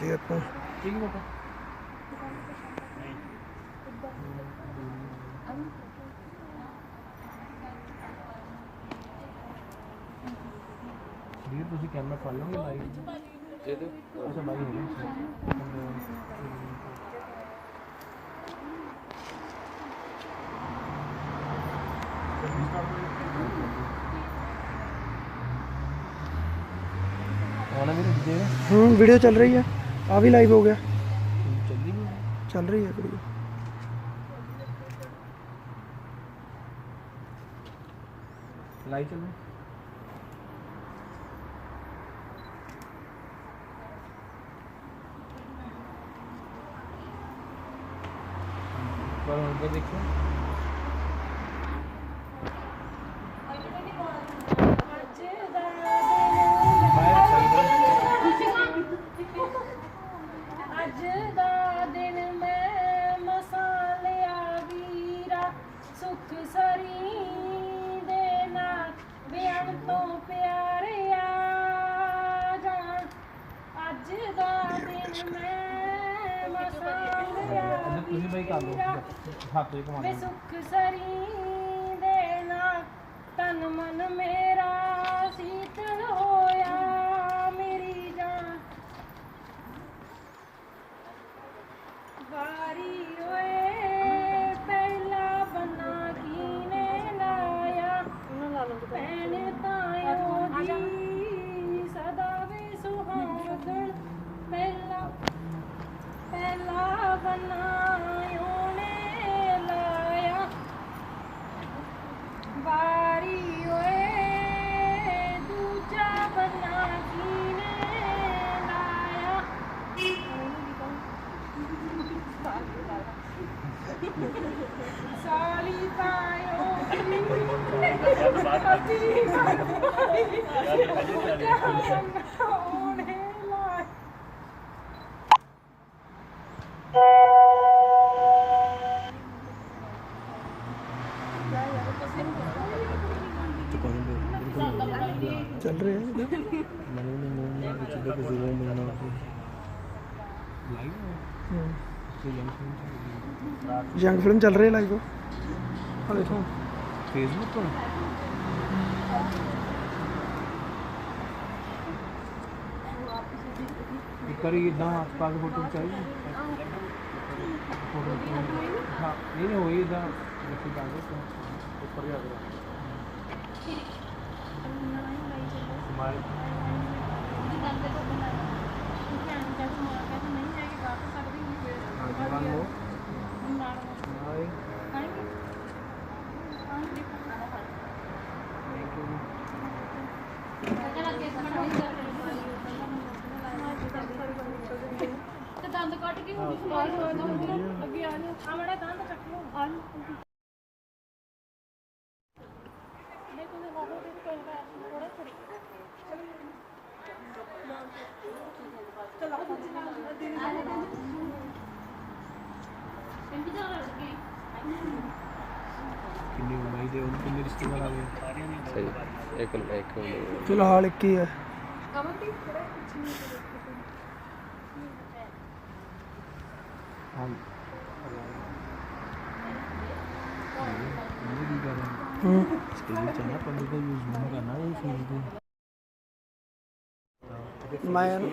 ਤੇ ਆਪਾਂ ठीक है बेटा ਵੀਰ ਤੁਸੀਂ ਕੈਮਰਾ ਫੜ ਲਓਗੇ ਲਾਈਵ ਦੇ ਦਿਓ ਅੱਛਾ ਬਾਈ ਹੋ ਆਉਣਾ ਵੀਰ ਜੀ वीडियो चल रही है आ भी लाइव हो गया ਚੱਲੀ ਨਹੀਂ चल रही है वीडियो ਲਾਈਵ ਚੱਲ पर उनको देखो ਅੱਜ ਦਾ ਦਿਨ ਮੈਂ ਮਸਾਲਿਆ ਵੀਰਾ ਸੁਖ ਸਰੀ ਦੇ ਨਾਲ ਬਿਆਨ ਤੋਂ ਪਿਆਰਿਆ ਜਾਣ ਅੱਜ ਦਾ ਦਿਨ ਮੈਂ ਮਸਾਲਿਆ ਤੁਸੀਂ ਬਾਈ ਕਰ ਲਓ ਹੱਥ ਦੇ ਵੇ ਸੁਖ ਸਰੀ ਦੇ ਨਾਲ ਤਨ ਮਨ ਮੇਰਾ ਸੀਤਲ ਹੋਇਆ ਮੇਰੀ ਜਾਨ ਵਾਰੀ ਓਏ ਪਹਿਲਾ ਬਨਾ ਕੀਨੇ ਲਾਇਆ ਭੈਣ ਤਾਇਓ ਦੀ ਸਦਾ ਵੇ ਸੁਹਾਗਣ ਪਹਿਲਾ ਬਨਾ ਉਹਨੇ ਲਾਇਆ ਵਾਰੀ ਓਏ ਦੂਜਾ ਬਨਾ ਕੀਨੇ ਲਾਇਆ ਸਾਲੀ ਤਾਇਓ ਉਹਨੇ ਲਾਇਆ चल रहे हैं यंग फिल्म चल रही है लाइव हाँ देखो फेसबुक पर करी इदा आसपास फोटो चाहिए फोटो हाँ नहीं हो इदा ऊपर जा ਦੰਦ ਕੱਟ ਕੇ ਹੁਣ ਸਵਾਲ ਹੋਇਆ ਨਾ ਅੱਗੇ ਆ ਜਾ ਆ ਮੜਾ ਦੰਦ ਕੱਟ ਲਓ ਆ ਦੇਖੋ ਨੇ ਬਾਬੂ ਦੇ ਕੋਈ ਬਾਤ ਥੋੜਾ ਥੋੜੀ ਚਲੋ ਇੰਤਜ਼ਾਰ ਕਰਕੇ किन्नी उम्र दे उनके रिश्तेदार आ गए सही एक फिलहाल एक ही है हम इसके लिए चलना पंडित का यूज नहीं करना ये फेसबुक मैं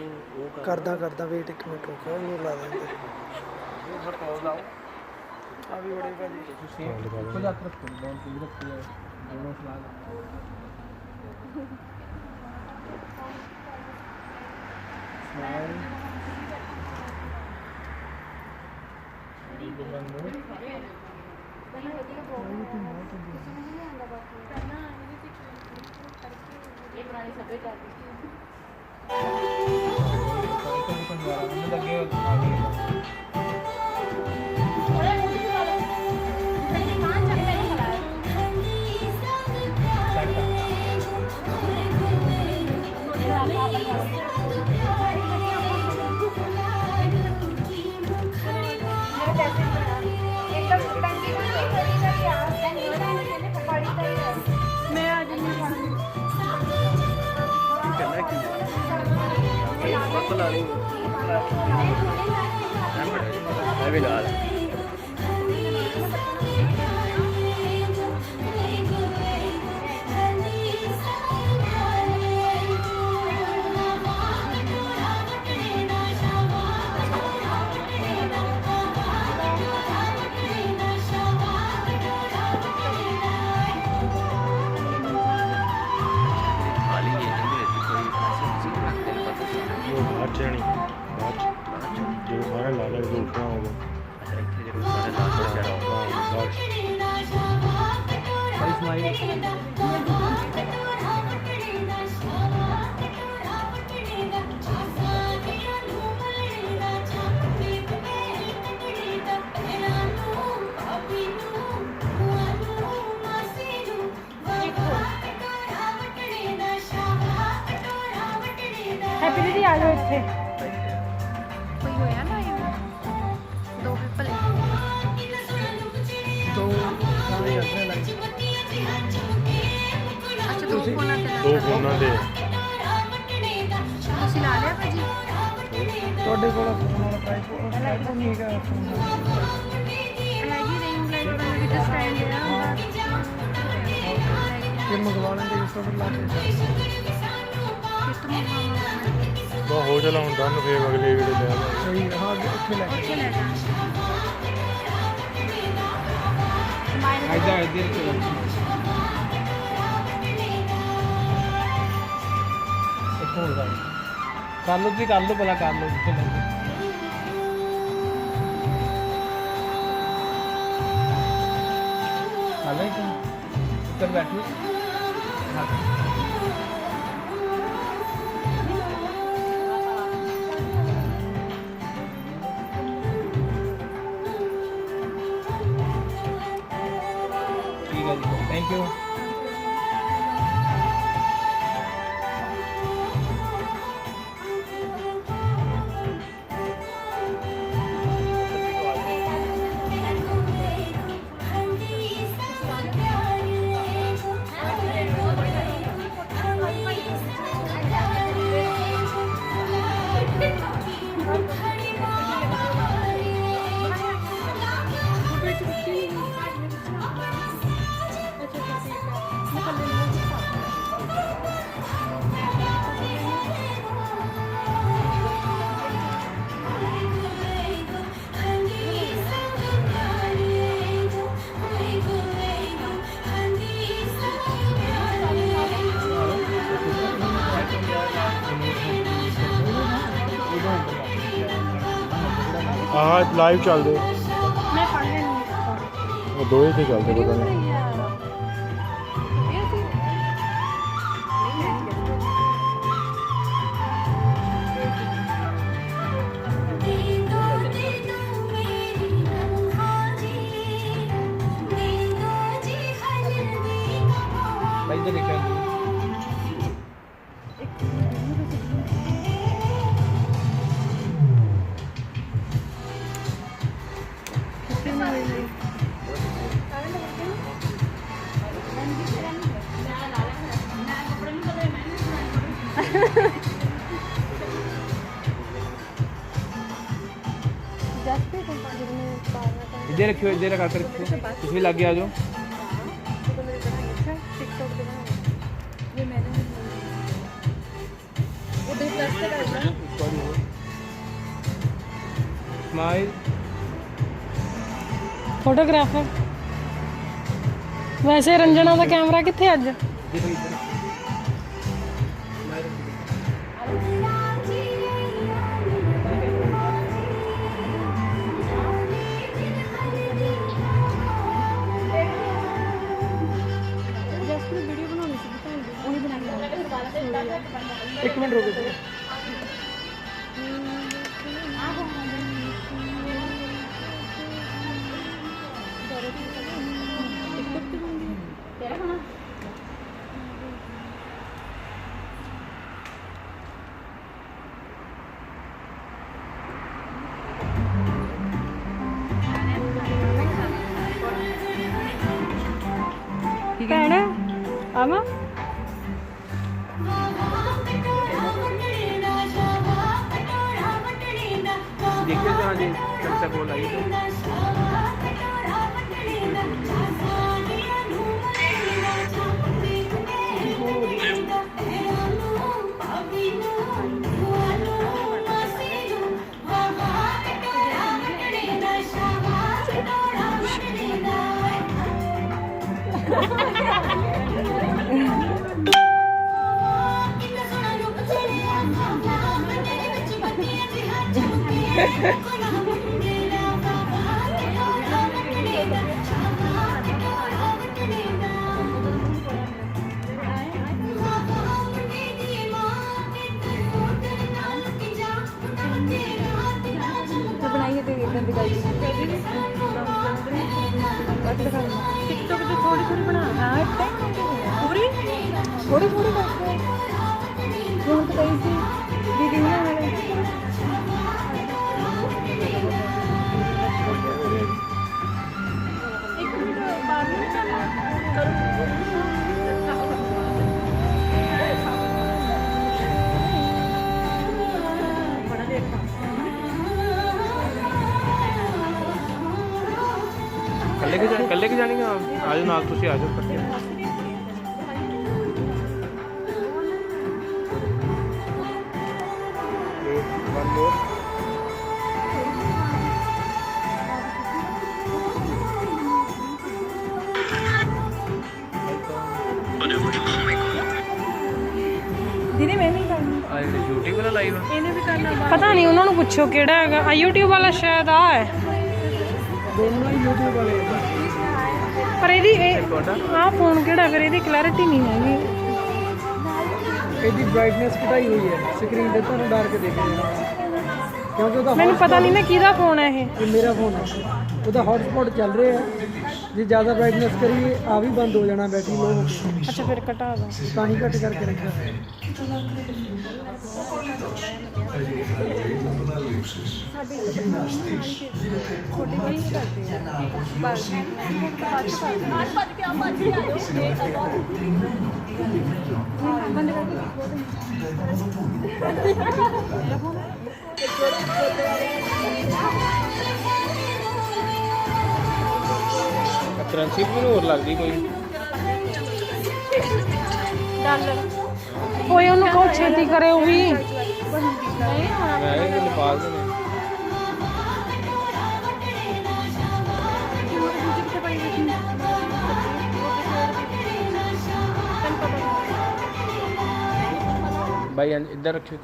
करदा वेट 1 मिनट रुको नहीं ला देंगे अभी बड़े भाजी खुद हाथ रखो दोनों को रखो दोनों सलाह स्माइल मैं मैं भी लगा वो बाहर जानी बाहर जो सारे लाल लाल जो उठना होगा हैप्पी दीदी आ जाओ ਇੱਥੇ ਕੋਈ ਹੋਇਆ ਨਾ ਦੋ ਪੀਪਲ ਦੋ ਸਾਰੇ ਅੱਗੇ ਲੱਗ ਅੱਛਾ ਦੋ ਫੋਨਾਂ ਤੇ दो फोना दे ਤੁਸੀਂ ਲਾ ਲਿਆ ਭਾਜੀ ਤੁਹਾਡੇ ਕੋਲ ਫੋਨ ਵਾਲਾ ਟਾਈਪ ਨਹੀਂ ਹੈਗਾ phone ਵਾਲਾ। ਹੈਗੀ ਰਿੰਗ ਲਾਈਟ ਵਾਲਾ ਵੀ ਤਾਂ ਸਟੈਂਡ ਹੈ ਇਹ ਮੰਗਵਾ ਲੈਂਦੇ ਇਸ ਤੋਂ ਫਿਰ ਲਾ ਕੇ बस हो चला हूँ डन फिर अगले वीडियो ले आवांगे। ਸਹੀ ਹਾਂ ਉੱਥੇ ਲੈ ਕੇ आइदा इधर चलो एक और कर लो जी कर लो भला कर लो जिथे लगे हाले तुम इधर बैठो हाँ ठीक है जी थैंक यू हाँ लाइव चल दे ਮੈਂ ਪੜ ਲੈਣੀ वो दो ही थे चलते पता नहीं भाई इधर देखो इधर रखियो इधर रखा कर रखियो कुछ भी लग गया आ जाओ स्माइल ਫੋਟੋਗ੍ਰਾਫਰ ਵੈਸੇ ਰੰਜਨਾ ਦਾ ਕੈਮਰਾ ਕਿੱਥੇ ਅੱਜ देखो इधर ਜਸਟ ਵੀਡੀਓ ਬਣਾਉਣੀ ਸੀ ਭੈਣ ਦੀ ਉਹੀ ਬਣਾਈ ਇੱਕ ਮਿੰਟ ਰੁਕੋ ਜੀ। ਭੈਣ ਆਵਾਂ देखिए तो हाँ जी चर्चा बोल आई तो बनाइए तो इधर दिखाई टिकटॉक तो थोड़ी थोड़ी बना पूरी थोड़ी थोड़ी करके फोन तो कही थी दीदी ने वाले एक मिनट बाद में चलना बड़ा लेट था कल लेके जाएंगे आज नाल तुसी आ जाओ करके वन मोर दीदी मैं नहीं करनी आज ड्यूटी वाला लाइव ਇਹਨੇ ਵੀ ਕਰਨਾ ਪਤਾ ਨਹੀਂ ਉਹਨਾਂ ਨੂੰ ਪੁੱਛੋ ਕਿਹੜਾ ਹੈਗਾ ਆ YouTube ਵਾਲਾ ਸ਼ਾਇਦ ਆ ਹੈ ਦੋਨੋਂ ਹੀ YouTube ਵਾਲੇ ਆ। ਪਰ ਇਹਦੀ ਆਹ ਫੋਨ ਕਿਹੜਾ ਫਿਰ ਇਹਦੀ ਕਲੈਰਿਟੀ ਨਹੀਂ ਹੈਗੀ ਇਹਦੀ ਬ੍ਰਾਈਟਨੈਸ ਘਟਾਈ ਹੋਈ ਹੈ ਸਕਰੀਨ ਤੇ ਤੁਹਾਨੂੰ ਡਾਰਕ ਦਿਖ ਰਿਹਾ ਕਿਉਂਕਿ ਉਹਦਾ ਮੈਨੂੰ ਪਤਾ ਨਹੀਂ ਨਾ ਕਿਹਦਾ ਫੋਨ ਹੈ ਇਹ ਇਹ ਮੇਰਾ ਫੋਨ ਹੈ ਉਹਦਾ ਹੌਟਸਪੌਟ ਚੱਲ ਰਿਹਾ ਹੈ ਜੇ ਜ਼ਿਆਦਾ ਬ੍ਰਾਈਟਨੈਸ ਕਰੀਏ ਆ ਵੀ ਬੰਦ ਹੋ ਜਾਣਾ ਬੈਟਰੀ ਲੋ ਹੋ ਕੇ ਅੱਛਾ ਫਿਰ ਘਟਾ ਦਾਂ ਤਾਂ ਹੀ ਘੱਟ ਕਰਕੇ ਰੱਖਿਆ ਛੋਟੀ ਕੋਈ ਨਹੀਂ ਕਰਦੇ ਬਸ ਬੰਦ ਕਰੰਸੀ ਵੀ ਹੋਰ ਲੱਗਦੀ ਕੋਈ ਡਾਲਰ ਕੋਈ ਉਹਨੂੰ ਕਹੋ ਛੇਤੀ ਕਰੇ ਉਹ ਵੀ ਮੈਂ ਇਹ ਨੇਪਾਲ ਦੇ ਨੇ भाई इधर रखियो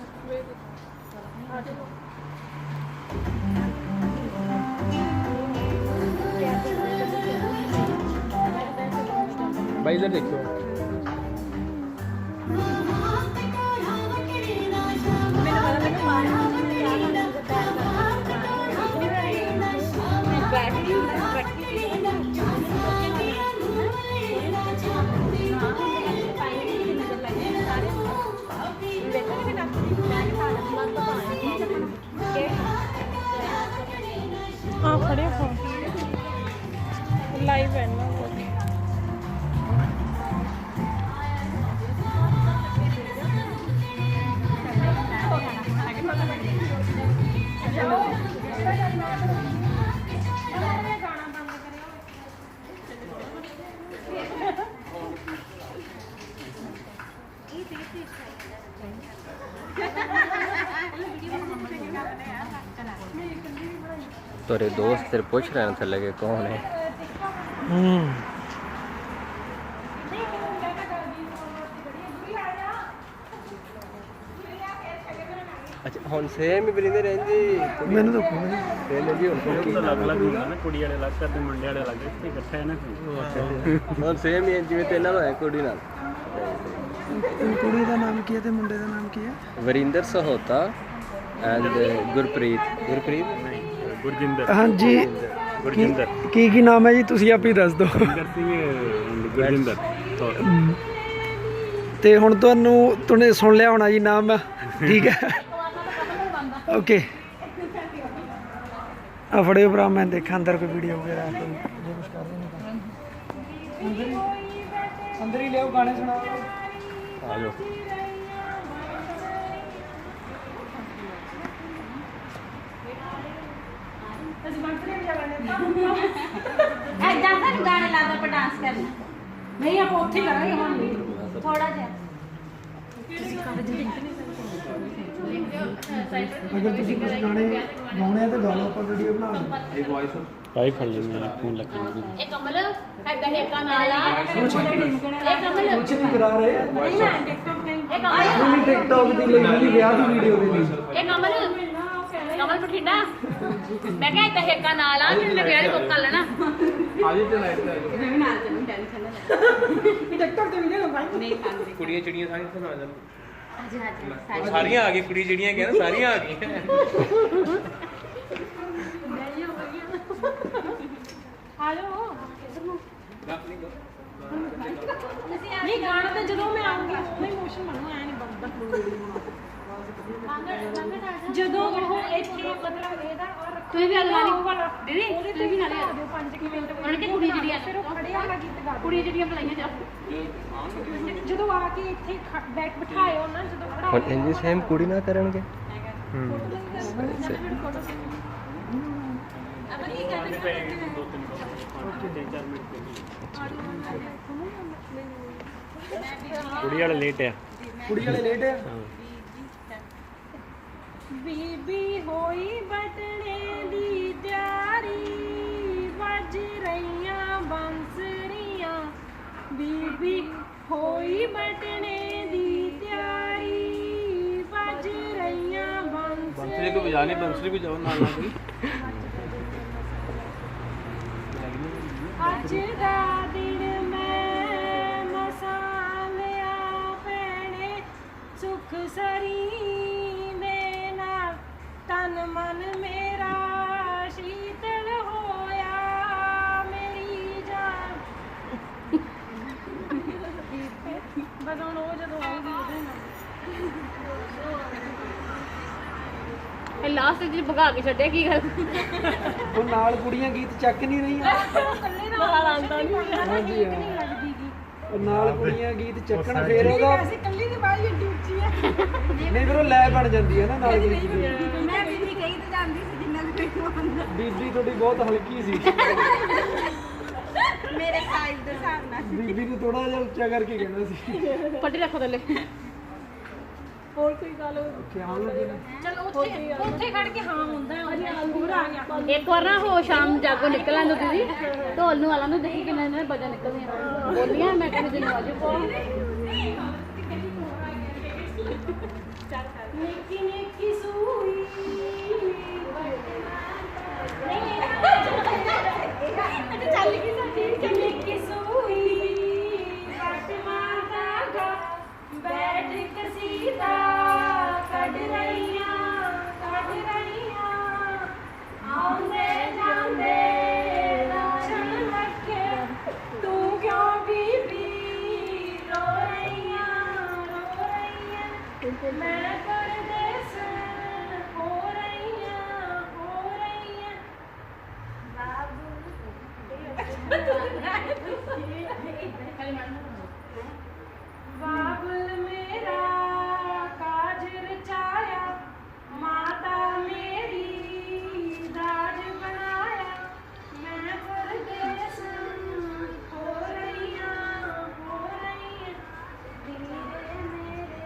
भाई इधर देखियो हाँ खड़े हो लाइव है ना तेरे दोस्त तेरे पूछ रहे हैं थल्ले के कौन है अच्छा हुन सेम ही बरिंदे रहंदी ਮੈਨੂੰ ਤਾਂ ਕੋਈ ਨਹੀਂ पहले भी हुन ਅਲੱਗ-ਅਲੱਗ ਹੁੰਦਾ ਨਾ ਕੁੜੀ ਵਾਲੇ ਅਲੱਗ ਕਰਦੇ ਮੁੰਡੇ ਵਾਲੇ ਅਲੱਗ ਇੱਥੇ ਇਕੱਠਾ ਹੈ ਨਾ हुन सेम ही जिवें तेरे नाल होया कुड़ी नाल ਕੁੜੀ ਦਾ ਨਾਮ ਕੀ ਹੈ ਤੇ ਮੁੰਡੇ ਦਾ ਨਾਮ ਕੀ ਹੈ वरिंदर सहोता एंड गुरप्रीत ਨਹੀਂ ਗੁਰਜਿੰਦਰ ਹਾਂਜੀ ਗੁਰਜਿੰਦਰ ਕੀ ਨਾਮ ਹੈ ਜੀ ਤੁਸੀਂ ਆਪ ਹੀ ਦੱਸ ਦਿਓ ਗੁਰਜਿੰਦਰ ਸਿੰਘ ਗੁਰਜਿੰਦਰ ਕੌਰ। ਤੇ ਹੁਣ ਤੁਹਾਨੂੰ ਸੁਣ ਲਿਆ ਹੋਣਾ ਜੀ ਨਾਮ ਠੀਕ ਹੈ ਓਕੇ ਆ ਫੜਿਓ ਭਰਾ ਮੈਂ ਦੇਖਾਂ ਅੰਦਰ ਕੋਈ ਵੀਡੀਓ ਵਗੈਰਾ ਕੋਈ ਜੇ ਕੁਝ ਕਰ ਰਹੇ ਨੇ ਅੰਦਰ ਹੀ ਲਿਆਓ ਗਾਣੇ ਸੁਣਾਓ आ जाओ ਅਸੀਂ ਬੰਕਰੇ ਵੀ ਜਾਣਾ ਐਦਾਂ ਫਿਰ ਗਾਣੇ ਲਾ ਦੋ, ਆਪਾਂ ਡਾਂਸ ਕਰਨਾ। ਨਹੀਂ ਆਪਾਂ ਉੱਥੇ ਹੀ ਕਰਾਂਗੇ ਹੁਣ ਨਹੀਂ ਥੋੜਾ ਜਿਹਾ ਅਗਰ ਤੁਸੀਂ ਕੁਝ ਗਾਣੇ ਗਾਉਣੇ ਆ ਤਾਂ ਗਾ ਲਓ, ਆਪਾਂ ਵੀਡੀਓ ਬਣਾ ਲਵਾਂਗੇ। ਇਹ ਵੌਇਸ ਭਾਈ ਫੜ ਲੈਂਦੇ ਫੋਨ ਲੱਗਣਾ ਇਹ ਕਮਲ ਐਦਾਂ ਹੇਕਾ ਨਾਲ ਆ ਇਹ ਕਮਲ ਕੁਝ ਨਹੀਂ ਕਰਾ ਰਹੇ ਨਹੀਂ ਮੈਂ ਟਿਕਟੌਕ ਨਹੀਂ ਇਹ ਕਮਲ ਨਹੀਂ ਟਿਕਟੌਕ ਦੀ ਲਈ ਨਹੀਂ, ਵਿਆਹ ਦੀ ਵੀਡੀਓ ਦੇ ਲਈ। ਇਹ ਕਮਲ ਕਮਲ ਬਠਿੰਡਾ ਮੈਂ ਕਿਹਾ ਇੱਥੇ ਹੇਕਾ ਨਾਲ ਆ ਜਿਹਨੇ ਵਿਆਹ ਦੀ ਬੁੱਕ ਕਰ ਲੈਣਾ ਆਜੀ ਤੇ ਨਾਈਟ ਤੇ ਆਜੋ। ਮੈਂ ਵੀ ਨਾਲ ਚੱਲੂ, ਟੈਨਸ਼ਨ ਨਾ ਲੈ ਵੀ ਟਿਕਟੌਕ ਤੇ ਵੀਡੀਓ ਲਗਾਈ ਨਹੀਂ ਖਾਂਦੇ ਕੁੜੀਆਂ ਚਿੜੀਆਂ ਸਾਰੀਆਂ ਇੱਥੇ ਆ ਜਾਣ। ਹਾਂਜੀ ਹਾਂਜੀ ਸਾਰੀਆਂ ਆ ਗਈ, ਕੁੜੀ ਜਿਹੜੀਆਂ ਕਹਿੰਦਾ ਸਾਰੀਆਂ ਆ ਗਈਆਂ। ਆ ਜਾਓ ਨਹੀਂ ਗਾਣਾ ਤਾਂ ਜਦੋਂ ਮੈਂ ਆਉਂਗੀ ਉਦੋਂ ਇਮੋਸ਼ਨ ਬਣੂ ਐ ਨਹੀਂ ਬੰਦਾ ਜਦੋਂ ਉਹ ਇੱਥੇ ਮਤਲਬ ਇਹਦਾ ਔਰ ਤੁਸੀਂ ਵੀ ਅਗਲਾ ਉਹ ਵਾਲਾ ਦੀਦੀ ਤੁਸੀਂ ਵੀ ਨਾਲੇ ਆ ਦਿਓ 5 ਮਿੰਟ ਉਹਨਾਂ ਨੇ ਕੁੜੀ ਜਿਹੜੀਆਂ ਫਿਰ ਉਹ ਖੜੇ ਵਾਲਾ ਗੀਤ ਗਾ ਕੁੜੀਆਂ ਜਿਹੜੀਆਂ ਬੁਲਾਈਆਂ ਜਾ ਜਦੋਂ ਆ ਕੇ ਇੱਥੇ ਬੈਠ ਬਿਠਾਇਓ ਨਾ ਜਦੋਂ ਹੁਣ ਖੜਾਓ ਇੰਨੀ ਸੇਮ ਕੁੜੀ ਨਾ ਕਰਨਗੇ ਕੁੜੀ ਵਾਲੇ ਲੇਟ ਆ ਕੁੜੀ ਵਾਲੇ ਲੇਟ ਆ। ਬੀਬੀ ਹੋਈ ਬਟਣੇ ਦੀ ਤਿਆਰੀ ਵੱਜ ਰਹੀਆਂ ਬੰਸਰੀਆਂ ਬੀਬੀ ਹੋਈ ਬਟਣੇ ਦੀ ਤਿਆਰੀ ਵੱਜ ਰਹੀਆਂ ਬੰਸਰੀ को बजा नहीं, बंसरी को जाओ ना कोई। ਅੱਜ ਦਾ ਦਿਨ ਮੈਂ ਮਸਾਂ ਲਿਆ ਭੈਣੇ ਸੁਖ ਸਰੀ ਦੇ ਨਾਲ ਤਨ ਮਨ ਮੇਰਾ ਸ਼ੀਤਲ ਹੋਇਆ ਮੇਰੀ ਜਾਨ ਬਸ ਹੁਣ ਉਹ ਜਦੋਂ ਆਉਗੀ ਉਹਦੇ ਨਾਲ ਇਹ ਲਾਸਟ ਜਿਹੜੀ ਭਗਾ ਕੇ ਛੱਡਿਆ ਕੀ ਗੱਲ ਉਹ ਨਾਲ ਕੁੜੀਆਂ ਗੀਤ ਚੱਕ ਨਹੀਂ ਰਹੀਆਂ। ਇਕੱਲੇ ਦਾ ਆਉਂਦਾ ਨਹੀਂ ਹਾਂਜੀ ਹਾਂ। ਨਹੀਂ ਲੱਗਦੀ ਗੀ ਉਹ ਨਾਲ ਕੁੜੀਆਂ ਗੀਤ ਚੱਕਣ ਫੇਰ ਉਹਦਾ ਵੈਸੇ ਇਕੱਲੀ ਦੀ ਬਾਈ ਏਡੀ ਉੱਚੀ ਹੈ ਨਹੀਂ ਫਿਰ ਉਹ ਲੈ ਬਣ ਜਾਂਦੀ ਹੈ ਨਾ ਨਾਲ ਗੀਤ ਦੀ। ਮੈਂ ਬੀਬੀ ਕਹੀ ਤੇ ਜਾਂਦੀ ਸੀ ਜਿੰਨਾ ਵੀ ਮੈਨੂੰ ਆਉਂਦਾ ਬੀਬੀ ਤੁਹਾਡੀ ਬਹੁਤ ਹਲਕੀ ਸੀ। ਮੇਰੇ ਸਾਈਜ਼ ਦੇ ਹਿਸਾਬ ਨਾਲ ਬੀਬੀ ਨੂੰ ਥੋੜਾ ਜਿਹਾ ਉੱਚਾ ਕਰਕੇ ਕਹਿਣਾ ਸੀ। ਪੱਟੀ ਰੱਖੋ ਥੱਲੇ ਹੋਰ ਕੋਈ ਗੱਲ ਖਿਆਲ ਲੱਗੇ ਨਾ। ਚਲ ਉੱਥੇ ਉੱਥੇ ਖੜ ਕੇ ਹਾਂ ਹੁੰਦਾ ਹੈ ਪੂਰਾ ਆ ਗਿਆ ਇੱਕ ਵਾਰ ਨਾ ਹੋ ਸ਼ਾਮ ਜਾਗੋ ਨਿਕਲਾਂ ਨੂੰ ਤੁਸੀਂ ਢੋਲ ਨੂੰ ਵਾਲਾਂ ਨੂੰ ਦੇਖੀ ਕਿੰਨੇ ਨੇ ਵਜਾ ਨਿਕਲਦੀਆਂ ਬੋਲੀਆਂ ਮੈਂ ਕਹਿੰਦੀ ਦਿਨ ਵਾਜੋ ਕੋ ਨਿੱਕੀ ਨਿੱਕੀ ਸੂਈ ਨਹੀਂ ਚੱਲ ਗਈ ਸਾਡੀ ਨਿੱਕੀ ਸੂਈ ਕੱਟ ਮਾਰਦਾ ਗਾ ਬੈਠ ਕਸੀਦਾ ਕੱਢ ਰਹੀਆਂ ਆਉਂਦੇ ਜਾਂਦੇ ਰਾਸ਼ਨ ਰੱਖੇ ਤੂੰ ਕਿਉਂ ਬੀਬੀ ਰੋ ਰਹੀਆਂ ਮੈਂ ਪਰਦੇਸ ਹੋ ਰਹੀਆਂ ਬਾਬੁਲ ਮੇਰਾ ਕਾਜ ਰਚਾਇਆ ਮਾਤਾ ਮੇਰੀ ਦਾਜ ਬਣਾਇਆ ਮੈਂ ਪਰਦੇਸ ਹੋ ਰਹੀਆਂ ਧੀਰੇ ਮੇਰੇ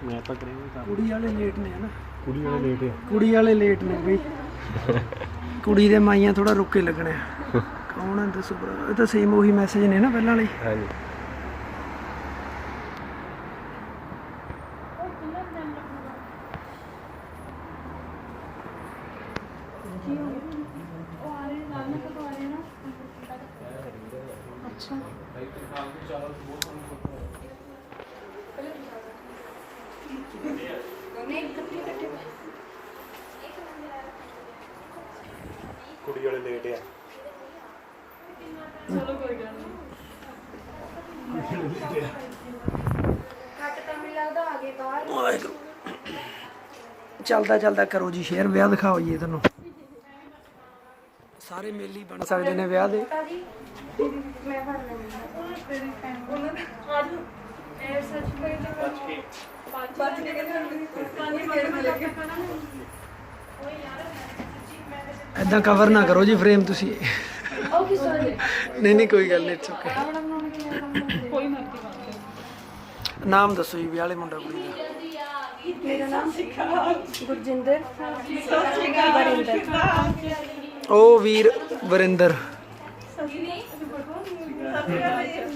ਮੈਂ ਤਾਂ ਕਰਾਂਗਾ ਕੰਮ। ਕੁੜੀ ਵਾਲੇ ਲੇਟ ਨੇ ਹਨਾ, ਕੁੜੀ ਵਾਲੇ ਲੇਟ ਆ। ਕੁੜੀ ਵਾਲੇ ਲੇਟ ਨੇ ਬਈ। ਕੁੜੀ ਦੇ ਮਾਈਆਂ ਥੋੜਾ ਰੁਕ ਕੇ ਲੱਗਣੇ ਆ। ਕੌਣ ਹੈ ਦੱਸੋ ਭਰਾ? ਇਹ ਤਾਂ ਸੇਮ ਉਹੀ ਮੈਸੇਜ ਨੇ ਨਾ ਪਹਿਲਾਂ ਵਾਲੇ। ਹਾਂਜੀ ਕੁੜੀ ਵਾਲੇ ਲੇਟ ਆ। ਵਾਹਿਗੁਰੂ। ਚੱਲਦਾ ਚੱਲਦਾ ਕਰੋ ਜੀ ਸ਼ੇਅਰ, ਵਿਆਹ ਦਿਖਾਓ ਜੀ ਤੁਹਾਨੂੰ। ਸਾਰੇ ਮੇਲੇ ਹੀ ਬਣ ਸਕਦੇ ਨੇ ਵਿਆਹ ਦੇ। ਏਦਾਂ ਕਵਰ ਨਾ ਕਰੋ ਜੀ ਫਰੇਮ ਤੁਸੀਂ। ਨਹੀਂ ਨਹੀਂ ਕੋਈ ਗੱਲ ਨਹੀਂ, ਇਟਸ ਓਕੇ। ਨਾਮ ਦੱਸੋ ਜੀ ਵਿਆਹ ਵਾਲੇ ਮੁੰਡਾ ਕੁੜੀ ਦਾ। ਮੇਰਾ ਨਾਮ ਗੁਰਜਿੰਦਰ ਵਰਿੰਦਰ। ਉਹ ਵੀਰ ਵਰਿੰਦਰ।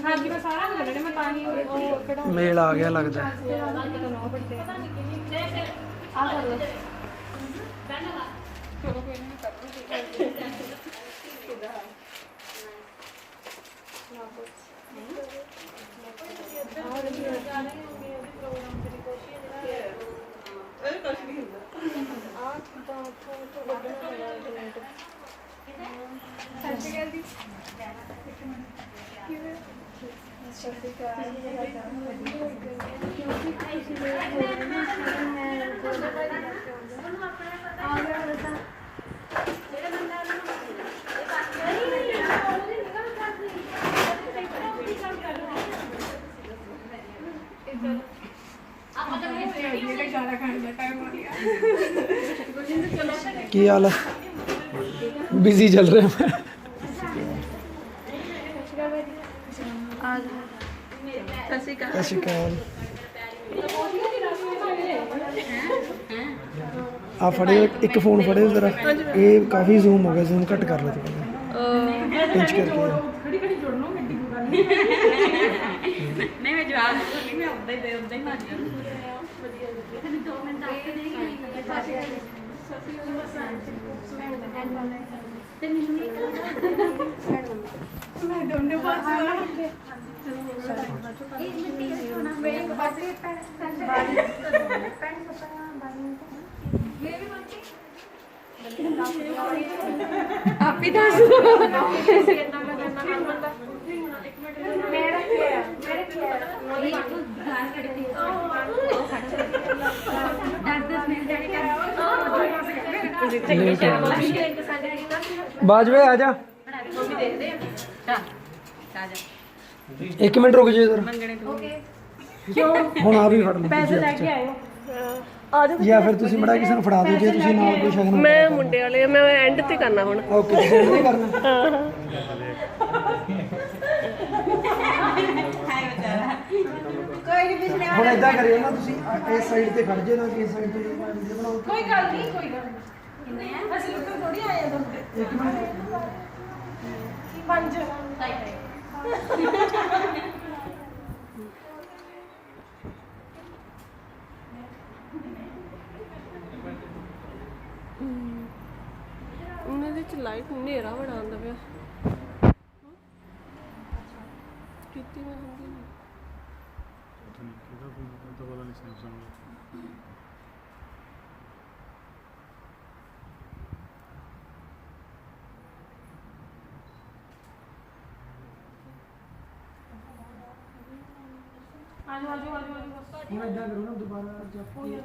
ਹਾਂਜੀ ਮੈਂ ਸਾਰਾ ਕੁਝ ਲੈਣਾ, ਮੈਂ ਤਾਂ ਹੀ ਉਹ ਕਿਹੜਾ ਮੇਲ ਆ ਗਿਆ ਲੱਗਦਾ। ਆ ਕਰ ਲਓ। ਚਲੋ ਕੋਈ ਨਹੀਂ ਕਰ ਕੀ ਹਾਲ ਹੈ? ਬਿਜ਼ੀ ਚੱਲ ਰਿਹਾ ਮੈਂ। ਸਤਿ ਸ਼੍ਰੀ ਅਕਾਲ। ਸਤਿ ਸ਼੍ਰੀ ਅਕਾਲ। ਆ ਫੜਿਓ ਇੱਕ ਫੋਨ ਫੜਿਓ ਜ਼ਰਾ। ਇਹ ਕਾਫੀ ਜ਼ੂਮ ਹੋ ਗਿਆ, ਜ਼ੂਮ ਘੱਟ ਕਰ ਲਓ ਥੋੜਾ। ਪਿੰਚ ਕਰਕੇ। ਨਹੀਂ ਮੈਂ ਜਵਾਬ ਨਹੀਂ, ਮੈਂ ਉਦਾਂ ਹੀ ਮਾਰ ਜਾਵਾਂ। ਮੈਂ ਦੋਨੋਂ ਪਾਸੇ आप ही दस ਬਾਜਵੇ ਆ ਜਾ। ਇੱਕ ਮਿੰਟ ਰੁਕ ਜਾਓ ਜ਼ਰਾ। ਹੁਣ ਆ ਵੀ ਫੜ ਲਓ पैसे लेके आयो ਜਾਂ ਫਿਰ ਤੁਸੀਂ ਮੜਾ ਕਿਸੇ ਨੂੰ ਫੜਾ ਦਿਓ ਜੇ ਤੁਸੀਂ ਨਾਲ ਕੋਈ ਸ਼ਗਨ। मैं मुंडे वाले मैं एंड ते करना हुन ਓਕੇ ਤੁਸੀਂ ਨਹੀਂ ਕਰਨਾ। ਹੁਣ ਏਦਾਂ ਕਰਿਓ ਨਾ ਤੁਸੀਂ ਇਸ ਸਾਈਡ ਤੇ ਖੜ ਜਾਓ ਨਾ ਕਿ ਇਸ ਸਾਈਡ ਤੇ ਬਣਾਓ। कोई गल नहीं असली तो थोड़ी आया तुम ਇੱਕ ਮਿੰਟ। 5 ਉਹਨਾਂ ਦੇ ਚ ਲਾਈਟ ਹਨੇਰਾ ਬੜਾ ਆਉਂਦਾ ਪਿਆ। ਕਿਤੇ ਮੈਂ ਹੁੰਦੀ ਨਹੀਂ। आजो आजो आजो आजो ਹੁਣ ਏਦਾਂ ਕਰੋ ਨਾ ਦੁਬਾਰਾ ਜੱਫ ਕੇ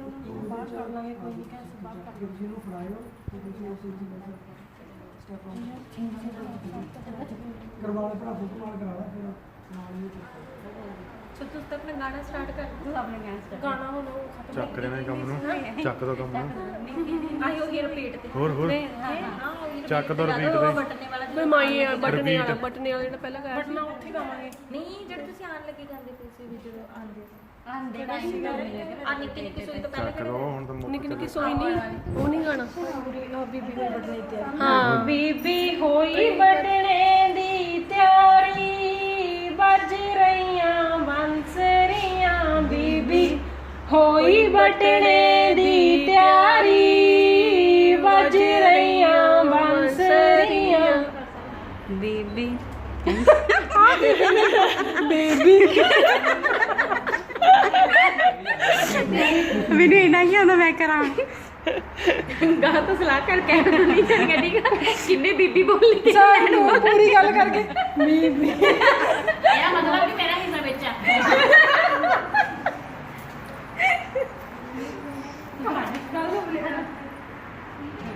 ਬਾਹਰ ਕਰ ਲਾਂਗੇ। ਕੋਈ ਨਹੀਂ ਕੈਸੇ ਬਾਹਰ ਕਰ ਤੁਸੀਂ ਇਹਨੂੰ ਫੜਾਇਓ ਤੇ ਤੁਸੀਂ ਉਸ ਚੀਜ਼ ਦਾ ਸਟੈਪ ਕਰਵਾ ਲੈ ਭਰਾ ਫੋਟੋ ਨਾਲ ਕਰਾ ਲੈ ਫਿਰ ਨਾਲ ਹੀ तो तू तक अपना गाना स्टार्ट कर। तू अपना गाना स्टार्ट गाना हो वो खत्म ਚੱਕ ਦੇਣਾ ਕੰਮ ਨੂੰ, ਚੱਕ ਦੋ ਕੰਮ ਨੂੰ। आई हो रिपीट ते ਹੋਰ हां ਚੱਕ ਦੋ ਰਿਪੀਟ ਤੇ। बटने वाला ਮੈਂ ਮਾਈ ਬਟਨੇ ਵਾਲਾ ਜਿਹੜਾ ਪਹਿਲਾਂ ਗਾਇਆ ਬਟਨਾ ਉੱਥੇ ਗਾਵਾਂਗੇ। ਨਹੀਂ ਜਦ ਤੁਸੀਂ ਆਣ ਲੱਗੇ ਜਾਂਦੇ ਪਏ ਸੀ ਵੀ ਜਦੋਂ ਆਂਦੇ ਆ ਨਿੱਕੀ ਨਿੱਕੀ ਸੋਈ ਤੋਂ ਪਹਿਲਾਂ ਚਲੋ ਹੁਣ ਤਾਂ ਨਿੱਕੀ ਨਿੱਕੀ ਸੋਈ ਨਹੀਂ ਉਹ ਨਹੀਂ ਗਾਣਾ। ਬੀਬੀ ਹੋਈ ਬਟਨੇ ਦੀ ਤਿਆਰੀ। ਹਾਂ ਬੀਬੀ ਹੋਈ ਬਟਨੇ ਦੀ ਤਿਆਰੀ ਵੱਜ ਰਹੀਆਂ ਬੰਸਰੀਆਂ ਬੀਬੀ ਹੋਈ ਬਟਨੇ ਦੀ ਤਿਆਰੀ ਵੱਜ ਰਹੀਆਂ ਬੰਸਰੀਆਂ ਬੀਬੀ ਮੈਨੂੰ ਇਹਨਾਂ ਹੀ ਆਉਂਦਾ ਮੈਂ ਕਰਾਂ ਗਾ ਤਾਂ ਸਲਾਹ ਕਰ ਕੈਮਰਾ ਨਹੀਂ ਚੱਲੇਗਾ ਠੀਕ ਆ ਕਿੰਨੇ ਬੀਬੀ ਬੋਲੀ ਸਾਨੂੰ ਪੂਰੀ ਗੱਲ ਕਰਕੇ ਬੀਬੀ ਇਹਦਾ ਮਤਲਬ ਕਿ ਮੇਰਾ ਹਿੱਸਾ ਵਿੱਚ ਆ।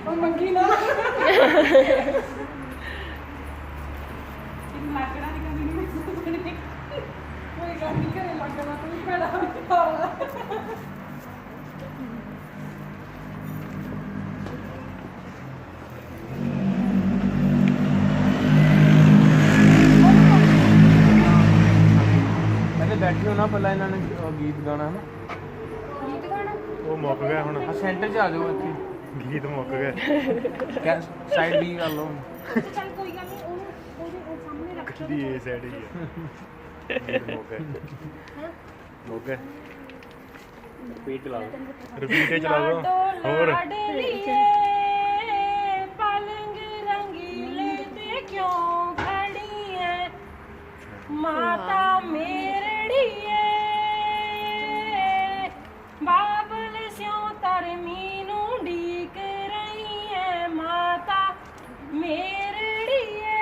ਉਹ ਮੰਗੀ ਨਾ ਕੋਈ ਗੱਲ ਨਹੀਂ ਕਰੇ ਲੱਗਣਾ ਤੂੰ ਖੜਾ ਪਹਿਲੇ ਬੈਠੇ ਹੋ ਨਾ ਪਹਿਲਾਂ ਇਹਨਾਂ ਨੇ ਗੀਤ ਗਾਣਾ ਹੈ ਨਾ। ਉਹ ਮੁੱਕ ਗਿਆ ਹੁਣ ਆ ਸੈਂਟਰ 'ਚ ਆ ਜਾਓ ਇੱਥੇ ਗੀਤ ਮੁੱਕ ਗਿਆ ਸਾਈਡ ਵੀ ਕਰ ਲਓ। ਚੱਲ ਕੋਈ ਗੱਲ ਨਹੀਂ ਉਹਨੂੰ ਉਹਦੇ ਸਾਹਮਣੇ ਰੱਖ ਕਦੀ ਇਹ ਸਾਈਡ ਹੀ ਆ ਗੀਤ ਮੁੱਕ ਗਿਆ ਮੁੱਕ ਗਿਆ ਰਿਪੀਟ ਲਾ ਲਓ। ਰਿਪੀਟ ਚਲਾ ਦੋ ਹੋਰ ਲਾਡਲੀਏ ਪਲੰਗ ਰੰਗੀਲੇ ਤੇ ਕਿਉਂ ਖੜੀ ਐ ਮਾਤਾ ਮੇਰੜੀਏ ਬਾਬਲ ਸਿਉ ਤਰਮੀ ਨੂੰ ਢੀਕ ਰਹੀ ਐ ਮਾਤਾ ਮੇਰੜੀਏ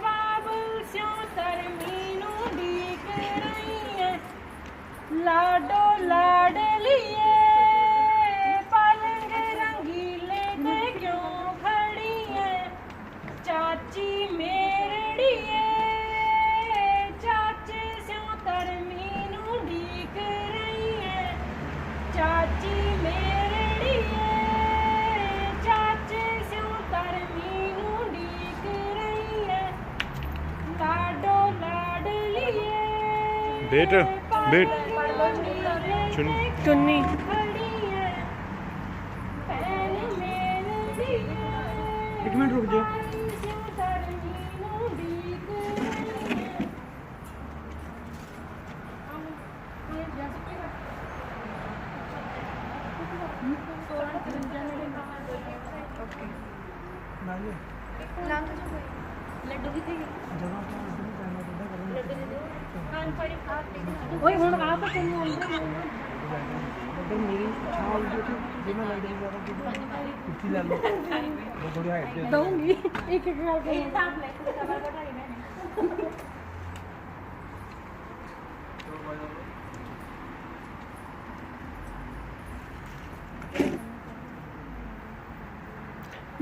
ਬਾਬਲ ਸਿਉ ਤਰਮੀ ਨੂੰ ਢੀਕ ਰਹੀ ਐ ਲਾਡੋ ਲਾਡਲੀਏ ਪਲੰਗ ਰੰਗੀਲੇ ਤੇ ਕਿਉਂ ਖੜੀ ਐ ਚਾਚੀ ਮੇਰੜੀਏ ਚਾਚੇ ਸਿਉ ਤਰਮੀ ਨੂੰ ਢੀਕ ਰਹੀ ਐ ਚਾਚੀ ਮੇਰੜੀਏ ਚਾਚੇ ਸਿਉ ਤਰਮੀ ਨੂੰ ਢੀਕ ਰਹੀ ਐ ਲਾਡੋ ਲਾਡਲੀਏ ਬੇਟ ਬੇਟ ਚੁੰਨੀ ਚੁੰਨੀ ਇੱਕ ਮਿੰਟ ਰੁਕ ਜਾਓ ਲੱਡੂ ਕਿੱਥੇ ਗਏ ਜਦੋਂ ਆਪਾਂ ਉਧਰ ਨੂੰ ਜਾਣਾ ਚਾਹੁੰਦਾ ਕਰਾਂਗੇ ਲੱਡੂ ਦੇ ਦਿਓ ਹਾਂ ਫੜੀ ਆਪ ਓਏ ਹੁਣ ਆਪ ਤੈਨੂੰ ਆਉਂਦਾ ਉਧਰ ਮੇਰੀ ਛਾਲ ਜੋ ਕਿ ਜੇ ਮੈਂ ਲੱਗ ਜਾਊਗਾ ਤਾਂ ਕੁੱਤੀ ਲੈ ਲਓ ਉਹ ਥੋੜੀ ਹਾਈਟ ਤੇ ਦਊਂਗੀ ਇੱਕ ਇੱਕ ਕਰਕੇ ਇਹ ਤਾਂ ਆਪ ਲੈ ਕੇ ਕਵਰ ਘਟਾਈ ਮੈਨੇ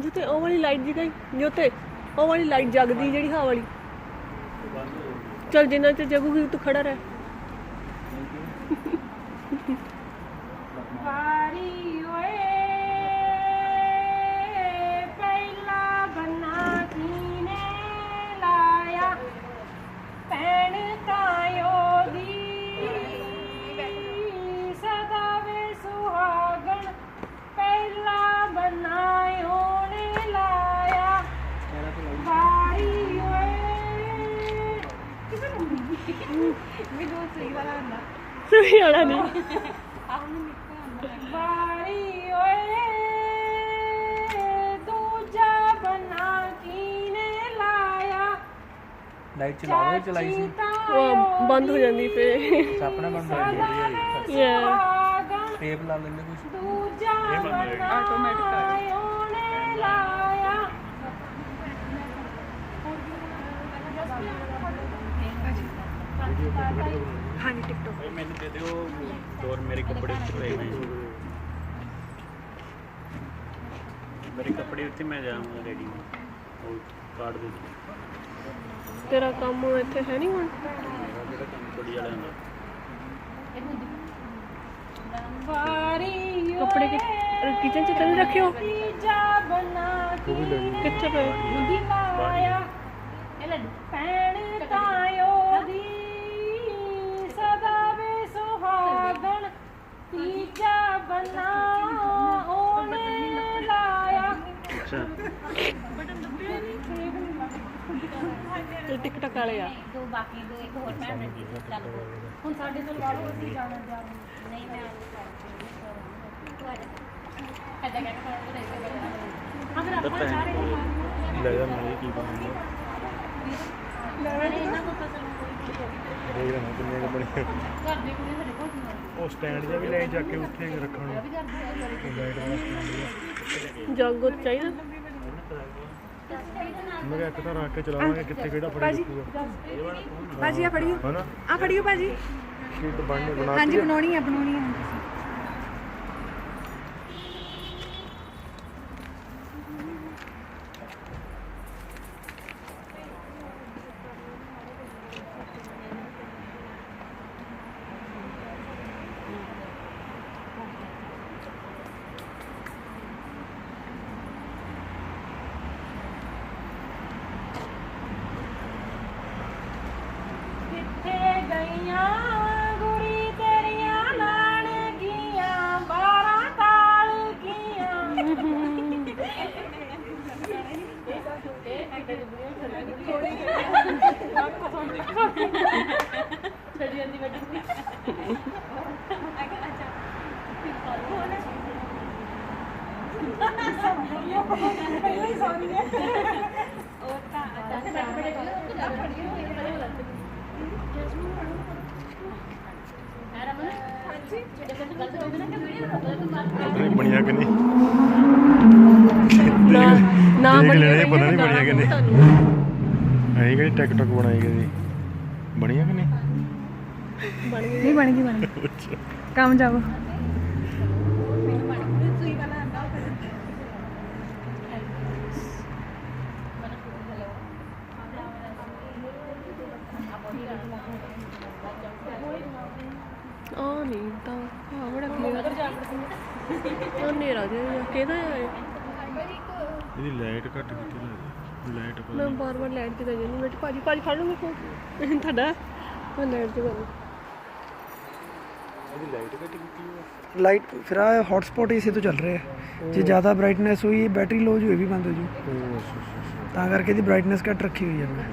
ਜਿੱਤੇ ਉਹ ਵਾਲੀ ਲਾਈਟ ਜੀ ਗਈ ਜਿੱਤੇ ਉਹ ਵਾਲੀ ਲਾਈਟ ਜਗਦੀ ਜਿਹੜੀ ਹਵਾ ਵਾਲੀ ਚਲ ਜਿੰਨਾ ਚਿਰ ਜਗੂਗੀ ਤੂੰ ਖੜਾ ਰਹਿ ਵਾਰੀ ਓਏ ਪਹਿਲਾ ਬਨਾ ਕੀਨੇ ਲਾਇਆ ਪੈਣ ਕਾਇਓ ਦੀ ਸਦਾ ਵੇ ਸੁਹਾਗਣ ਪਹਿਲਾ ਬਨਾਇਓ ਨੇ ਲਾਇਆ ਵਾਰੀ ਓਏ ਕਿਸੇ ਨੂੰ ਮੈਨੂੰ ਸਹੀ ਵਾਲਾ ਹੁੰਦਾ ਸਹੀ ਆਣਾ ਨਹੀਂ ਵਾਰੀ ਓਏ ਦੂਜਾ ਬਣਾ ਕੀਨੇ ਲਾਇਆ ਲਾਈਟ ਚਲਾਓ ਹੀ ਚਲਾਈ ਸੀ ਉਹ ਬੰਦ ਹੋ ਜਾਂਦੀ ਫੇ ਆਪਣਾ ਬੰਦ ਹੋ ਜਾਂਦੀ ਯਾ ਟੇਪ ਲਾ ਲੈਂਦੇ ਕੁਝ ਦੂਜਾ ਆਟੋਮੈਟਿਕ ਉਹਨੇ ਲਾਇਆ ਹਾਂਜੀ ਟਿਕਟੋਕ ਮੈਨੂੰ ਦੇ ਦਿਓ ਹੋਰ ਮੇਰੇ ਕੱਪੜੇ ਉੱਤੇ ਪਏ ਨੇ ਮੇਰੇ ਕੱਪੜੇ ਉੱਤੇ ਮੈਂ ਜਾਵਾਂਗਾ ਰੈਡੀ ਉਹ ਕਾਰਡ ਦੇ ਤੇਰਾ ਕੰਮ ਇੱਥੇ ਹੈ ਨਹੀਂ ਹੁਣ ਜਿਹੜਾ ਕੰਮ ਕੁੜੀ ਵਾਲਿਆਂ ਦਾ ਵਾਰੀ ਕੱਪੜੇ ਕਿਚਨ ਚ ਤਾਂ ਨਹੀਂ ਰੱਖਿਓ ਉਹ ਵੀ ਲੈ ਜੀ ਕਿੱਥੇ ਪਏ ਇਹ ਲੱਡੂ ਪੈਣ ਤਾਇਓ ਦੀ ਸਦਾ ਵੇ ਸੁਹਾਗਣ ਤੀਜਾ ਬਨਾ ਉਹਨੇ ਲਾਇਆ ਅੱਛਾ ਇਹ ਟਿਕਟਕ ਵਾਲੇ ਆ ਦੋ ਬਾਕੀ ਦੋ ਇੱਕ ਹੋਰ ਭੈਣ ਦੇ ਚੱਲ ਹੁਣ ਸਾਡੇ ਤੋਂ ਲਵਾ ਲਓ ਅਸੀਂ ਜਾਣਾ ਨਹੀਂ ਮੈਂ ਐਦਾਂ ਕਹਿੰਦਾ ਅਗਰ ਆਪਾਂ ਸਾਰੇ ਲੈ ਜਾ ਮੈਂ ਕੀ ਬਣਾਉਂਗਾ ਇਹਨਾਂ ਨੂੰ ਤਾਂ ਸਾਨੂੰ ਕੋਈ ਦੇਖ ਰਹੇ ਕਿੰਨੇ ਕੁ ਬਣੇ ਘਰ ਦੇ ਕੁੜੀ ਸਾਡੇ ਕੋਲ ਕੀ ਉਹ ਸਟੈਂਡ ਜਿਹਾ ਵੀ ਲੈ ਜਾ ਕੇ ਉੱਥੇ ਰੱਖਣ ਨੂੰ ਲਾਈਟ ਵਾਲਾ ਸਟੈਂਡ ਜਾਗੋ ਚਾਹੀਦਾ ਮੈਂ ਕਿਹਾ ਇੱਕ ਤਾਂ ਰੱਖ ਕੇ ਚਲਾਵਾਂਗੇ ਕਿੱਥੇ ਕਿਹੜਾ ਫੜੀ ਰੱਖੂਗਾ ਭਾਜੀ ਆ ਫੜਿਓ ਹਨਾ ਆ ਫੜਿਓ ਭਾਜੀ ਸ਼ੀਟ ਬਣਨੇ ਬਣਾ ਹਾਂਜੀ ਬਣਾਉਣੀ ਹੈ ਕਿੱਥੇ ਗਈਆਂ ਗੁਰੀ ਤੇਰੀਆਂ ਨਾਨਕੀਆਂ 12 ਤਾਲ ਕੀਆਂ ਛੱਡੀ ਜਾਂਦੀ ਵੱਡੀ ਪਤਾ ਨਹੀਂ ਬਣੀਆਂ ਕਿ ਨਹੀਂ ਨਾ ਦੇਖ ਬਣੀ ਲੈਣਾ ਪਤਾ ਨਹੀਂ ਬਣੀਆਂ ਕਿ ਨਹੀਂ ਅਸੀਂ ਕਿਹੜੀ ਟਿਕਟੌਕ ਬਣਾਈ ਕਦੀ ਬਣੀਆਂ ਕਿ ਨਹੀਂ ਨਹੀਂ ਬਣ ਗਈ ਕੰਮ ਜਾਓ ਆ ਨਹੀਂ ਤਾਂ ਆ ਬੜਾ ਕਲੀਅਰ ਉਹ ਨੇਰਾ ਜਿਹਾ ਕਿਹਦਾ ਹੈ ਇਹਦੀ ਲਾਈਟ ਘੱਟ ਕੀਤੀ ਲੱਗਦੀ ਲਾਈਟ ਪਾ ਮੈਂ ਬਾਰ ਲਾਈਟ ਤੇ ਗਈ ਨਹੀਂ ਬੇਟੀ ਭਾਜੀ ਫੜ ਲਓ ਮੇਰੇ ਕੋਲ ਤੁਹਾਡਾ ਮੈਂ ਲਾਈਟ ਤੇ ਕਰ ਇਹਦੀ ਲਾਈਟ ਘੱਟ ਕੀਤੀ ਹੋਈ लाइट फिर हॉटस्पॉट इसे तो चल रहे हैं जो ज़्यादा ब्राइटनेस हुई बैटरी लो जो ये भी बंद हो जू ता करके दी ब्राइटनेस घट रखी हुई है मैं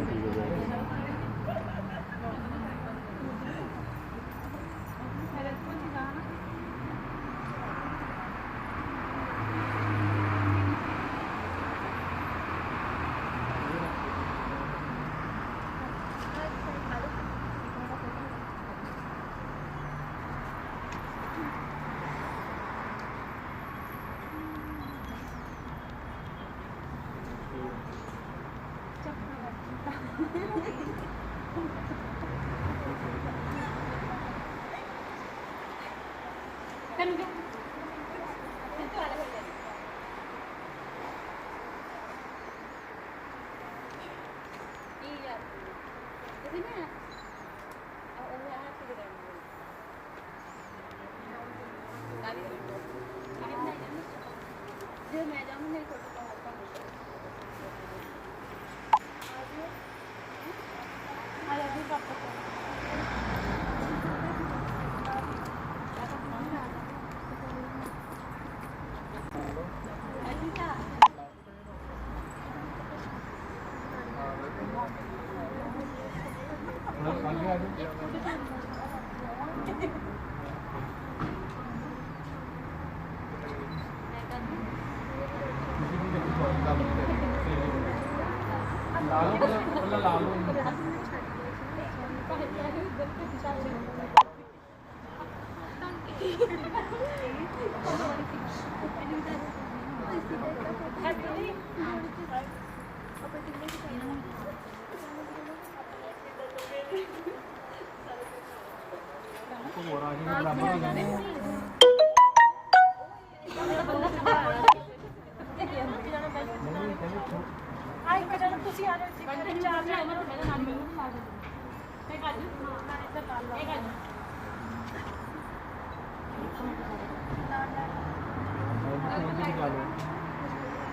ਫੋਨ ਤੇ ਦਿਖਾ ਲਓ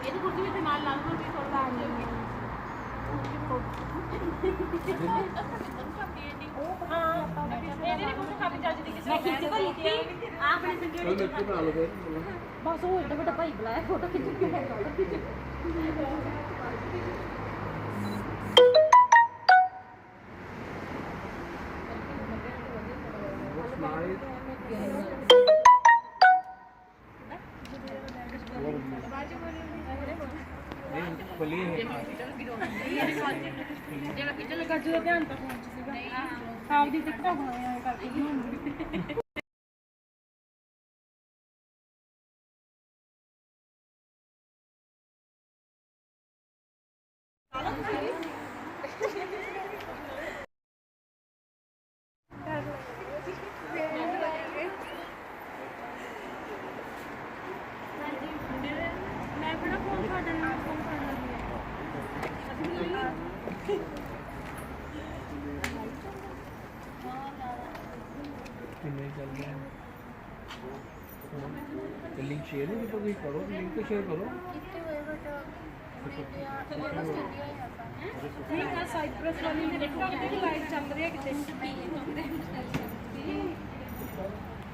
ਇਹਦੀ ਕੁਰਸੀ ਵੀ ਤੇ ਨਾਲ ਲਾ ਲਓ ਵੀ ਥੋੜਾ ਚਲੋ ਦੇਖੋ ਬਣਾ ਲਓ ਫਿਰ ਬਸ ਉਹ ਏਡਾ ਵੱਡਾ ਭਾਈ ਬੁਲਾਇਆ ਫੋਟੋ ਖਿੱਚ ਕੇ ਜਿਹੜਾ ਖਿੱਚ ਲਗਾ ਜਦੋਂ ਧਿਆਨ ਤਾਂ ਫੋਨ 'ਚ ਸੀਗਾ ਆਪਦੀ ਟਿਕਟਾਂ ਬਣਾਇਆ ਕਰਕੇ ਬਣਾਉਂਦੀ ਮੈਂ ਕਿਹੜਾ ਫੋਨ ਤੁਹਾਡੇ ਨਾਲ ਫੋਨ ਕਰਨਾ ਕਿੰਨੇ ਚੱਲ ਰਹੇ ਹਨ ਲਿੰਕ ਸ਼ੇਅਰ ਨਹੀਂ ਕੀਤਾ ਤੁਸੀਂ ਕਰੋ ਲਿੰਕ ਤੇ ਸ਼ੇਅਰ ਕਰੋ ਨਹੀਂ ਆ ਸਾਈਪ੍ਰਸ ਵਾਲੀ ਨੇ ਦੇਖੋ ਕਿਤੇ ਲਾਈਟ ਚੱਲ ਰਹੀ ਹੈ ਕਿਤੇ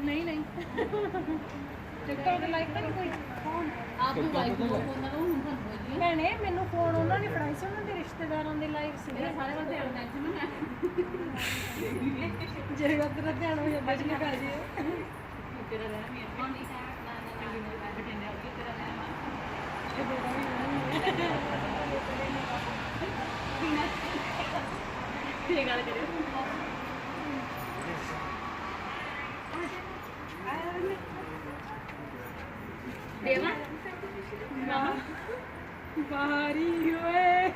ਨਹੀਂ ਨਹੀਂ ਟਿਕਟੌਕ ਤੇ ਲਾਈਟ ਤਾਂ ਕੋਈ ਫੋਨ ਆਪ ਨੂੰ ਲਾਈਕ ਕਰੋ ਉਹਨਾਂ ਨੂੰ ਹੁਣ ਤੁਹਾਨੂੰ ਭੈਣੇ ਮੈਨੂੰ ਫੋਨ ਉਹਨਾਂ ਨੇ ਫੜਾਈ ਸੀ ਉਹਨਾਂ ਦੇ ਰਿਸ਼ਤੇਦਾਰਾਂ ਦੇ ਲਾਈਵ ਸੀ ਮੇਰੇ ਸਾਰੇ ਵਾਸਤੇ ਆਉਣਾ ਸੀ ਨਾ ਜਿਹੜਾ ਤੇਰਾ ਧਿਆਨ ਹੋ ਜਾਂਦਾ ਜੀ ਕਰ ਦਿਓ ਤੇਰਾ ਰਹਿਣਾ ਵੀ ਆਪਾਂ ਨਹੀਂ ਨਾ ਬਟਿੰਡੇ ਹੋ ਤੇਰਾ ਰਹਿਣਾ ਇਹ ਗੱਲ ਕਰਿਓ ਦੇਵਾ ਬਾਰੀ ਹੋਏ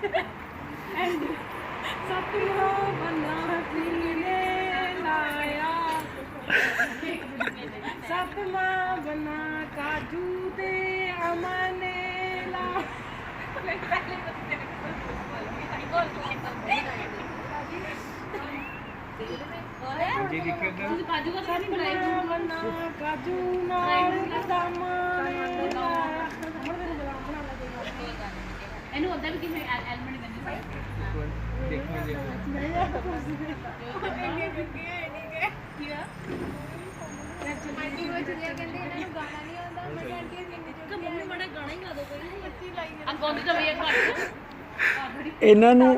ਸਤਿਆ ਬੰਨਾ ਪੀਲੇ ਲਾਇਆ ਸਤਮਾ ਬਨਾ ਕਾਜੂ ਤੇ ਅਮਨੇ ਲਾ ਜੀ ਦੇਖਿਓ ਤੁਸੀਂ ਕਾਜੂ ਦਾ ਸਾਰੀ ਬਣਾਈ ਬਨਾ ਕਾਜੂ ਨਾਲ ਬਦਾਮ ਨੇ ਲਾਇਆ ਇਹਨੂੰ ਉਦਾਂ ਵੀ ਕਿਸੇ ਐਲਮੈਂਟ ਕਰਨੀ ਸੀ ਦੇਖੋ ਅੱਗੋਂ ਦੀ ਤਾਂ ਵੇਖ ਲੱਗ ਇਹਨਾਂ ਨੂੰ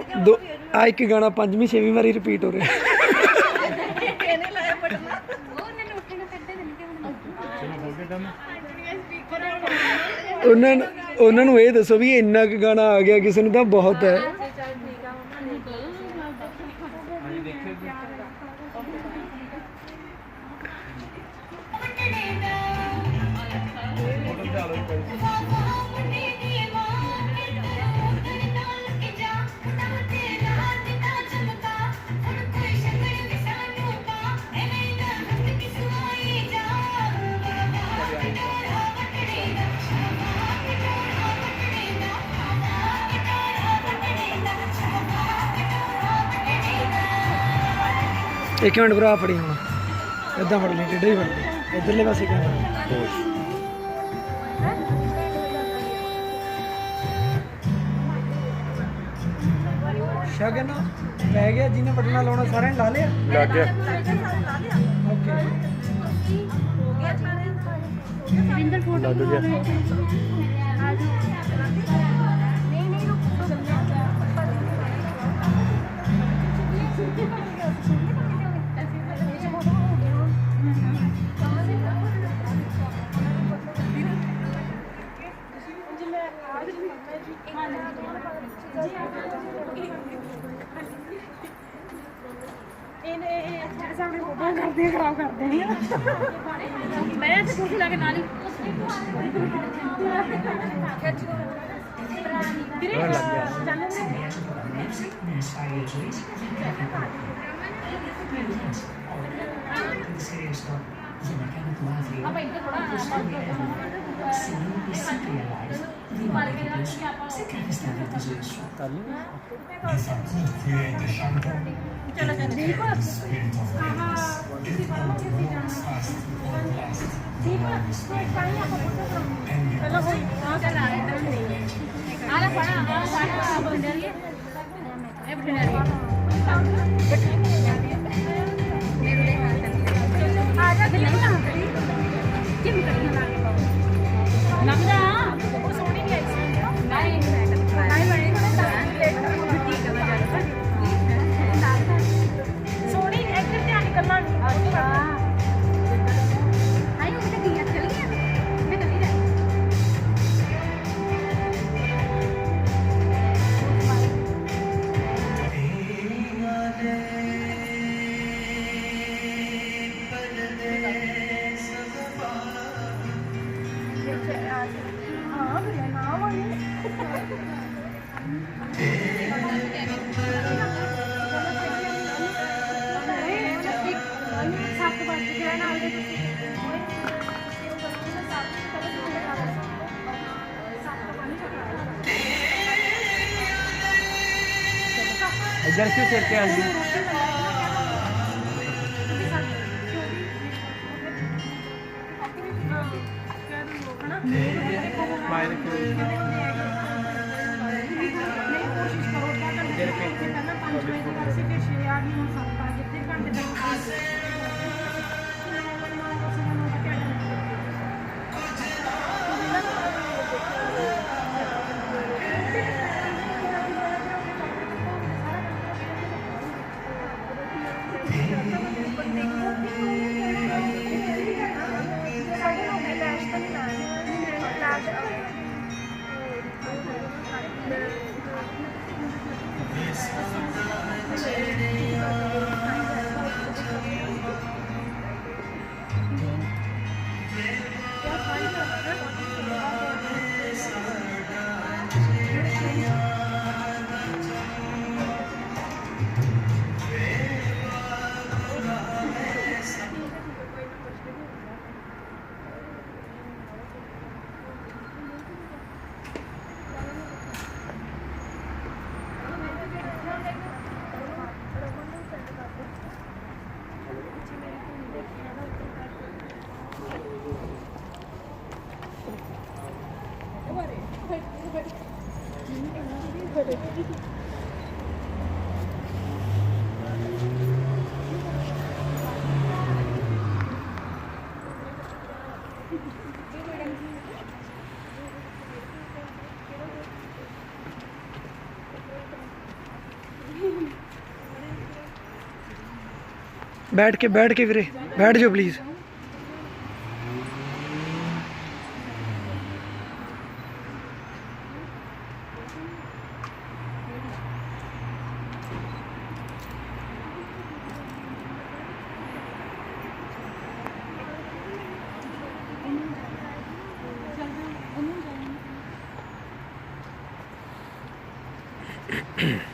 ਆ ਇੱਕ ਗਾਣਾ ਪੰਜਵੀਂ ਛੇਵੀਂ ਵਾਰੀ ਰਿਪੀਟ ਹੋ ਰਿਹਾ ਉਹਨਾਂ ਨੂੰ ਇਹ ਦੱਸੋ ਵੀ ਇੰਨਾ ਕੁ ਗਾਣਾ ਆ ਗਿਆ ਕਿਸੇ ਨੂੰ ਤਾਂ ਬਹੁਤ ਹੈ ਹਾਂਜੀ ਦੇਖਿਓ ਜੀ ਫੋਟੋ ਖਿਚਾ ਲਓ ਇੱਕ ਇੱਕ ਮਿੰਟ ਭਰਾ ਫੜੀ ਹੁਣ ਇਦਾਂ ਫੜ ਲਈ ਟੇਢੇ ਹੀ ਫੜ ਲਈ ਇੱਧਰਲੇ ਪਾਸੇ ਕੈਮਰਾ ਸ਼ਗਨ ਪੈ ਗਿਆ ਜਿਹਨੇ ਬਟਨਾ ਲਾਉਣਾ ਸਾਰਿਆਂ ਨੇ ਲਾ ਲਿਆ ਲੱਗ ਗਿਆ ਓਕੇ ਰਿੰਦਰ ਫੋਟੋ ਲੱਗ ਗਿਆ ਇਹਨੇ ਸਾਹਮਣੇ ਫੋਟੋ ਕਰਦੇ ਖਰਾਬ ਕਰਦੇ ਨੇ ਮੈਂ ਇੱਥੇ ਕੁਰਸੀ ਲਾ ਕੇ ਨਾਲ ਹੀ ਵੀਰੇ ਚੱਲ ਆਪਾਂ ਇੱਥੇ ਥੋੜਾ ਮਾਰ ਕੇ ਰੱਖ ਕੇ ਆਪਾਂ ਕਰ ਲਈ ਚਲੋ ਚੱਲ ਠੀਕ ਹੋ ਤੁਸੀਂ ਪੜ੍ਹੋਗੇ ਅਸੀਂ ਜਾਣਾ ਠੀਕ ਆ ਤੂੰ ਇੱਕ ਪਾਣੀ ਆਪਾਂ ਫੋਟੋ ਕਰਾਉਂਗੇ ਪਹਿਲਾਂ ਹੋਈ ਆ ਚੱਲ ਆ ਇਦਾਂ ਨਹੀਂ ਆਲਾ ਪੜਾ ਆ ਸਾਡਾ ਬੰਦੇ ਦੀ ਇਹ ਬਠਿੰਡੇ ਦੀ ਆ ਜਾ ਨਹੀਂ ਨਾ ਕਰੀ ਕਿੰਨ ਕਰੀਆਂ ਲਾ ਕੇ ਪਾਓ ਲੱਗਦਾ ਉਹ ਸੋਹਣੀ ਨਹੀਂ ਆਈ ਸੀ ਨਹੀਂ ਨਹੀਂ ਬਣੀ ਮੈਂ ਤਾਂ ਲੇਟ ਠੀਕ ਹੈ ਮੈਂ ਜਾ ਸੋਹਣੀ ਇੱਧਰ ਧਿਆਨ ਕਰਨਾ ਅੱਛਾ ਆਈ ਉਹ ਤੇ ਗਿਆ ਚਲ ਗਿਆ ਮੈਂ ਤਾਂ ਨਹੀਂ ਹਾਂ ਮੈਂ ਨਾਮ ਆਈ ਸੱਤ ਵੱਜ ਗਿਆ ਨਾਲ ਦੇ इधर क्यों चलते हैं जी स्माइल बैठ के वीरे बैठ जाओ प्लीज़। चल